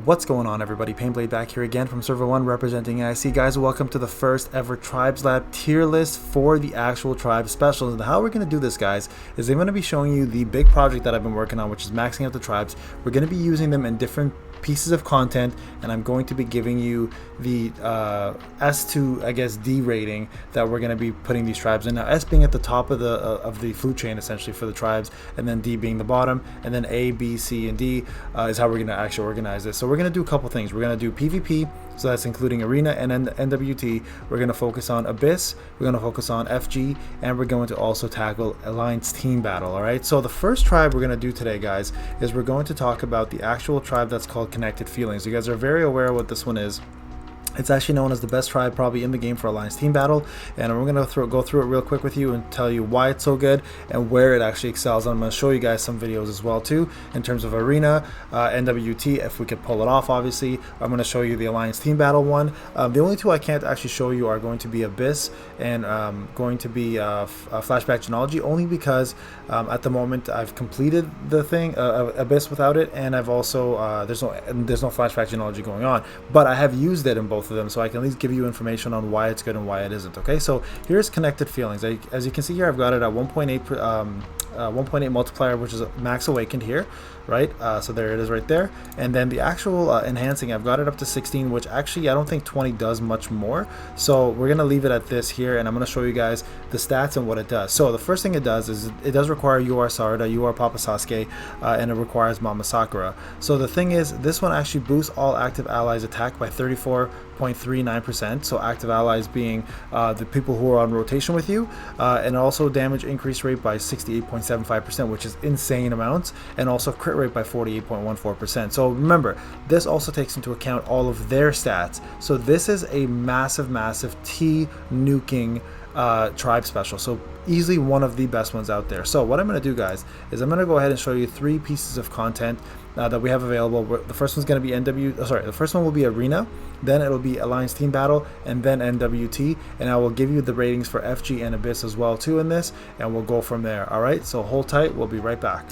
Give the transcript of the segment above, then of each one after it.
What's going on, everybody? Payneblade back here again from server 1 representing AIC. Guys, welcome to the first ever Tribes Lab tier list for the actual tribe specials. And how we're going to do this, guys, is I'm going to be showing you the big project that I've been working on, which is maxing out the tribes. We're going to be using them in different pieces of content, and I'm going to be giving you the S to, I guess, D rating that we're going to be putting these tribes in. Now, S being at the top of the food chain, essentially, for the tribes, and then D being the bottom, and then A, B, C, and D is how we're going to actually organize this. So we're going to do a couple things. We're going to do PvP, so that's including Arena and NWT. We're going to focus on Abyss, we're going to focus on FG, and we're going to also tackle Alliance Team Battle, alright? So the first tribe we're going to do today, guys, is we're going to talk about the actual tribe that's called Connected Feelings. You guys are very aware of what this one is. It's actually known as the best tribe probably in the game for Alliance Team Battle, and we're going to go through it real quick with you and tell you why it's so good and where it actually excels. And I'm going to show you guys some videos as well too in terms of Arena, NWT, if we could pull it off. Obviously, I'm going to show you the Alliance Team Battle one. The only two I can't actually show you are going to be Abyss and going to be Flashback Genealogy, only because at the moment I've completed the thing Abyss without it, and I've also there's no Flashback Genealogy going on, but I have used it in both of them, so I can at least give you information on why it's good and why it isn't. Okay, so here's Connected Feelings. As you can see here, I've got it at 1.8 multiplier, which is max awakened here, right? So there it is right there. And then the actual enhancing, I've got it up to 16, which actually I don't think 20 does much more, so we're gonna leave it at this here, and I'm gonna show you guys the stats and what it does. So the first thing it does is it does require UR Sarada, UR Papasasuke, and it requires Mamasakura. So the thing is, this one actually boosts all active allies attack by 34.39%, so active allies being the people who are on rotation with you, and also damage increase rate by 68.75%, which is insane amounts, and also crit rate by 48.14%. so remember, this also takes into account all of their stats, so this is a massive T nuking tribe special, so easily one of the best ones out there. So what I'm going to do, guys, is I'm going to go ahead and show you 3 pieces of content that we have available. The first one's going to be the first one will be Arena, then it'll be Alliance Team Battle, and then NWT, and I will give you the ratings for FG and Abyss as well too in this, and we'll go from there. Alright, so hold tight, we'll be right back.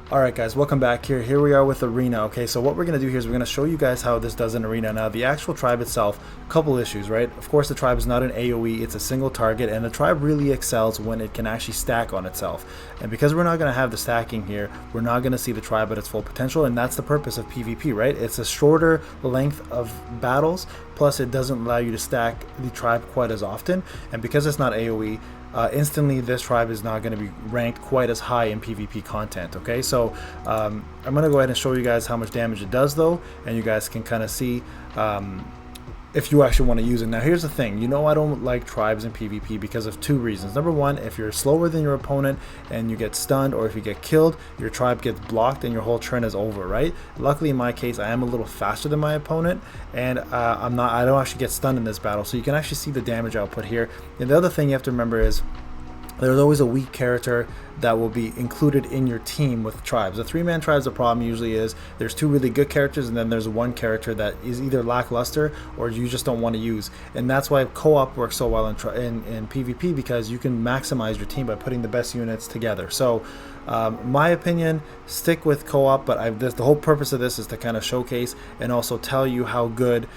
Alright guys, welcome back here. Here we are with Arena. Okay, so what we're going to do here is we're going to show you guys how this does in Arena. Now, the actual tribe itself, couple issues, right? Of course, the tribe is not an AoE, it's a single target, and the tribe really excels when it can actually stack on itself. And because we're not going to have the stacking here, we're not going to see the tribe at its full potential, and that's the purpose of PvP, right? It's a shorter length of battles, plus it doesn't allow you to stack the tribe quite as often, and because it's not AoE, instantly this tribe is not going to be ranked quite as high in PvP content. Okay, so I'm going to go ahead and show you guys how much damage it does though, and you guys can kind of see if you actually want to use it. Now here's the thing, you know, I don't like tribes in PvP because of 2 reasons. Number one, if you're slower than your opponent and you get stunned, or if you get killed, your tribe gets blocked and your whole turn is over, right? Luckily in my case, I am a little faster than my opponent, and I don't actually get stunned in this battle, so you can actually see the damage output here. And the other thing you have to remember is there's always a weak character that will be included in your team with tribes. The 3-man tribes, the problem usually is there's 2 really good characters, and then there's 1 character that is either lackluster or you just don't want to use. And that's why co-op works so well in PvP, because you can maximize your team by putting the best units together. So my opinion, stick with co-op, but the whole purpose of this is to kind of showcase and also tell you how good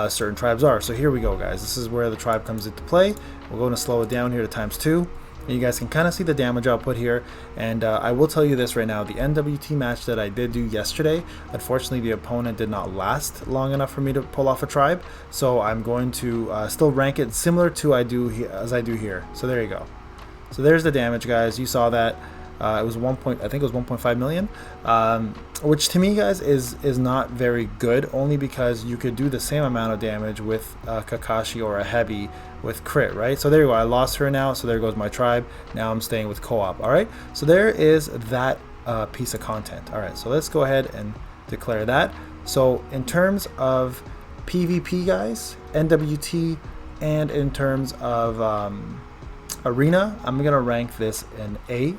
certain tribes are. So here we go, guys. This is where the tribe comes into play. We're going to slow it down here to ×2. And you guys can kind of see the damage output here, and I will tell you this right now, the NWT match that I did do yesterday, unfortunately the opponent did not last long enough for me to pull off a tribe, so I'm going to still rank it similar to as I do here. So there you go. So there's the damage, guys. You saw that. It was I think it was 1.5 million, which to me, guys, is not very good, only because you could do the same amount of damage with Kakashi or a heavy with crit, right? So there you go. I lost her now, so there goes my tribe. Now I'm staying with co-op. All right, so there is that piece of content. All right, so let's go ahead and declare that. So in terms of PvP, guys, NWT, and in terms of Arena, I'm gonna rank this an A.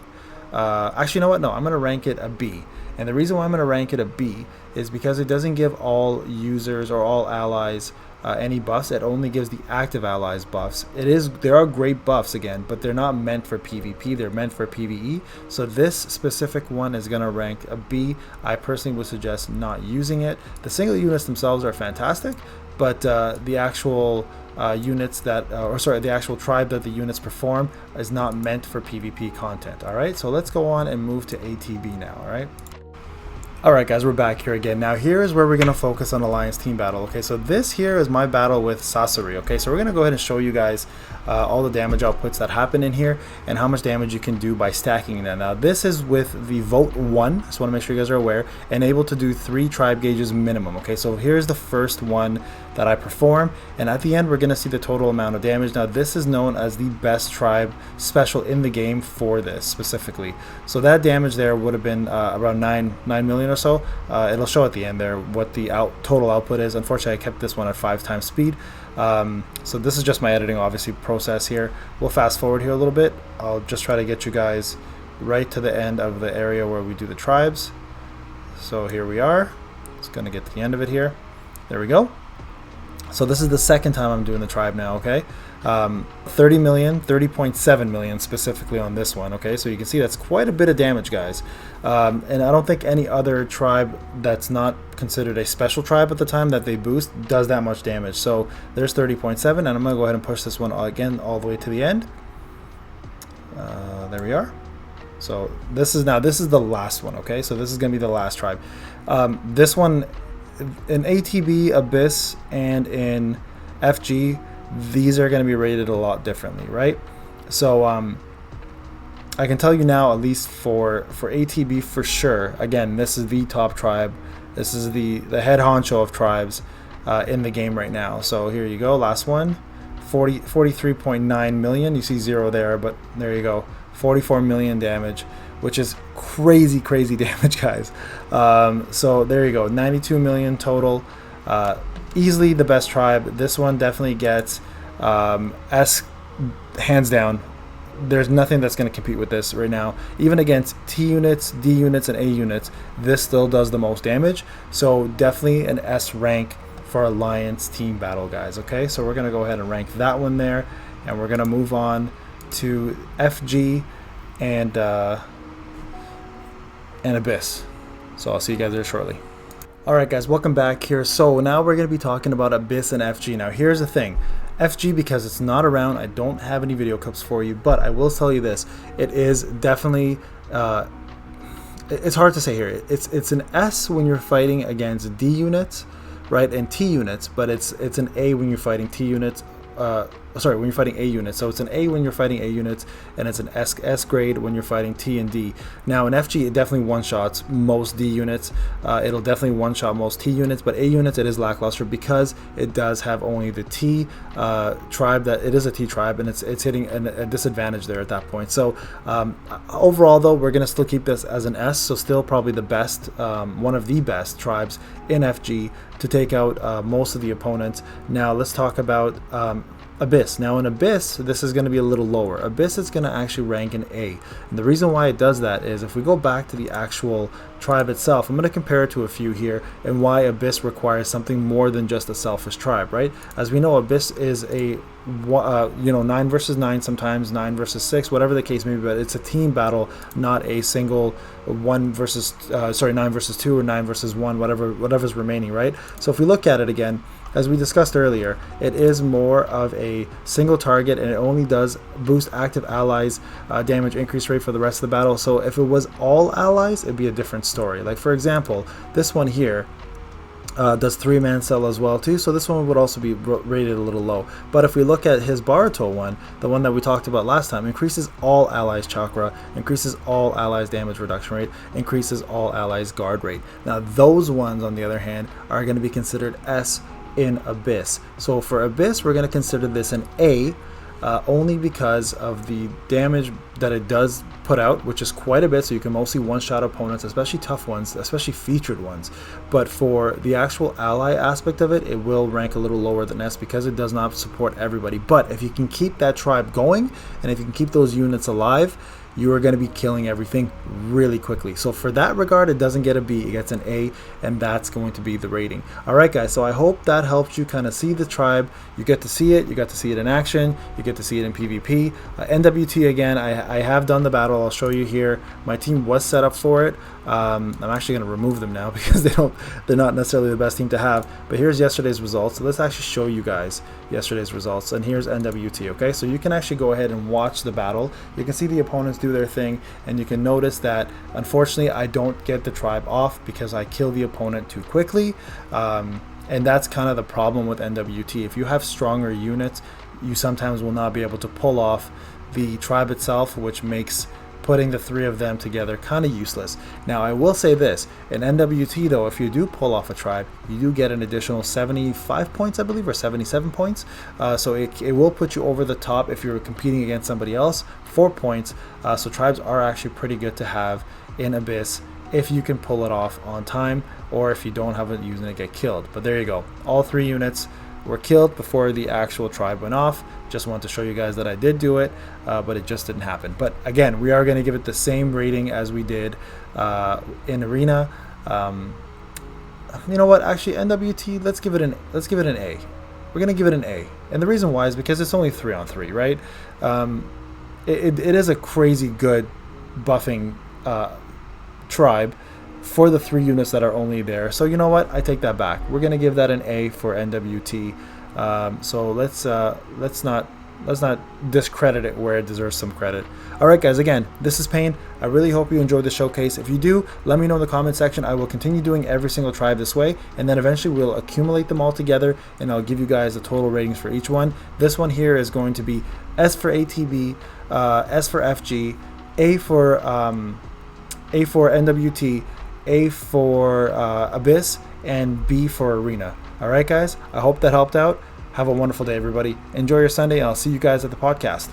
Actually, you know what? No, I'm going to rank it a B. And the reason why I'm going to rank it a B is because it doesn't give all users or all allies any buffs. It only gives the active allies buffs. There are great buffs again, but they're not meant for PvP. They're meant for PvE. So this specific one is going to rank a B. I personally would suggest not using it. The single units themselves are fantastic, but the actual units that, the actual tribe that the units perform is not meant for PvP content. All right, so let's go on and move to ATB now. All right. Alright guys, we're back here again. Now here is where we're going to focus on Alliance team battle. Okay, so this here is my battle with Sasori. Okay, so we're going to go ahead and show you guys all the damage outputs that happen in here and how much damage you can do by stacking them. Now this is with the Vote 1, just want to make sure you guys are aware, and able to do 3 tribe gauges minimum. Okay, so here's the first one that I perform, and at the end we're going to see the total amount of damage. Now this is known as the best tribe special in the game for this specifically. So that damage there would have been around 9 million or so. It'll show at the end there what the total output is. Unfortunately, I kept this one at 5 times speed. So this is just my editing obviously process here. We'll fast forward here a little bit. I'll just try to get you guys right to the end of the area where we do the tribes. So here we are. It's gonna get to the end of it here. There we go. So this is the second time I'm doing the tribe now, okay? 30 million, 30.7 million specifically on this one, okay? So you can see that's quite a bit of damage, guys. And I don't think any other tribe that's not considered a special tribe at the time that they boost does that much damage. So there's 30.7, and I'm going to go ahead and push this one again all the way to the end. There we are. So this is the last one, okay? So this is going to be the last tribe. This one, in ATB, Abyss, and in FG, these are going to be rated a lot differently, right? So I can tell you now, at least for ATB for sure, again, this is the top tribe. This is the head honcho of tribes in the game right now. So here you go, last one, 43.9 million. You see 0 there, but there you go, 44 million damage, which is crazy damage, guys. So there you go, 92 million total. Easily the best tribe. This one definitely gets S hands down. There's nothing that's going to compete with this right now. Even against T units, D units, and A units, this still does the most damage. So definitely an S rank for Alliance team battle, guys. Okay, so we're going to go ahead and rank that one there, and we're going to move on to FG and Abyss. So I'll see you guys there shortly. Alright guys, welcome back here. So now we're going to be talking about Abyss and FG. Now here's the thing. FG, because it's not around, I don't have any video clips for you, but I will tell you this. It is definitely, it's hard to say here. It's an S when you're fighting against D units, right, and T units, but it's an A when you're fighting T units. When you're fighting A units. So it's an A when you're fighting A units, and it's an S grade when you're fighting T and D. Now in FG, it definitely one-shots most D units. It'll definitely one-shot most T units, but A units, it is lackluster because it does have only the T tribe. That it is a T tribe, and it's hitting a disadvantage there at that point. So overall, though, we're gonna still keep this as an S. So still probably the best, one of the best tribes in FG to take out most of the opponents. Now let's talk about Abyss. Now in Abyss, this is going to be a little lower. Abyss is going to actually rank an A. And the reason why it does that is if we go back to the actual tribe itself, I'm going to compare it to a few here and why Abyss requires something more than just a selfish tribe, right? As we know, Abyss is a 9 versus 9, sometimes 9 versus 6, whatever the case may be, but it's a team battle, not a single 9 versus 2 or 9 versus 1, whatever's remaining, right? So if we look at it again, as we discussed earlier, it is more of a single target, and it only does boost active allies damage increase rate for the rest of the battle. So if it was all allies, it'd be a different story. Like for example, this one here does 3-man cell as well too, so this one would also be rated a little low. But if we look at his Boruto one, the one that we talked about last time, increases all allies chakra, increases all allies damage reduction rate, increases all allies guard rate. Now those ones on the other hand are going to be considered S in Abyss. So for Abyss, we're going to consider this an A, only because of the damage that it does put out, which is quite a bit, so you can mostly one-shot opponents, especially tough ones, especially featured ones. But for the actual ally aspect of it, it will rank a little lower than S because it does not support everybody. But if you can keep that tribe going, and if you can keep those units alive, you are going to be killing everything really quickly. So for that regard, it doesn't get a B, it gets an A, and that's going to be the rating. All right, guys, so I hope that helps you kind of see the tribe. You get to see it, you got to see it in action, you get to see it in PvP. NWT, again, I have done the battle. I'll show you here. My team was set up for it. I'm actually going to remove them now because they're not necessarily the best team to have. But here's yesterday's results. So let's actually show you guys yesterday's results. And here's NWT, okay? So you can actually go ahead and watch the battle. You can see the opponents do their thing, and you can notice that unfortunately I don't get the tribe off because I kill the opponent too quickly. And that's kind of the problem with NWT. If you have stronger units, you sometimes will not be able to pull off the tribe itself, which makes putting the three of them together kind of useless. Now, I will say this, in NWT though, if you do pull off a tribe, you do get an additional 75 points, I believe, or 77 points. So it will put you over the top if you're competing against somebody else, 4 points. So tribes are actually pretty good to have in Abyss if you can pull it off on time, or if you don't have it using it, get killed. But there you go. All 3 units were killed before the actual tribe went off. Just wanted to show you guys that I did do it, but it just didn't happen. But again, we are going to give it the same rating as we did in Arena. You know what? Actually, NWT, let's give it an A. We're going to give it an A, and the reason why is because it's only 3-on-3, right? It is a crazy good buffing tribe for the 3 units that are only there. So you know what? I take that back. We're going to give that an A for NWT. So let's not discredit it where it deserves some credit. All right, guys, again, this is Payne. I really hope you enjoyed the showcase. If you do, let me know in the comment section. I will continue doing every single tribe this way, and then eventually we'll accumulate them all together, and I'll give you guys the total ratings for each one. This one here is going to be S for ATB, S for FG, A for NWT, A for Abyss, and B for Arena. All right, guys, I hope that helped out. Have a wonderful day, everybody. Enjoy your Sunday, and I'll see you guys at the podcast.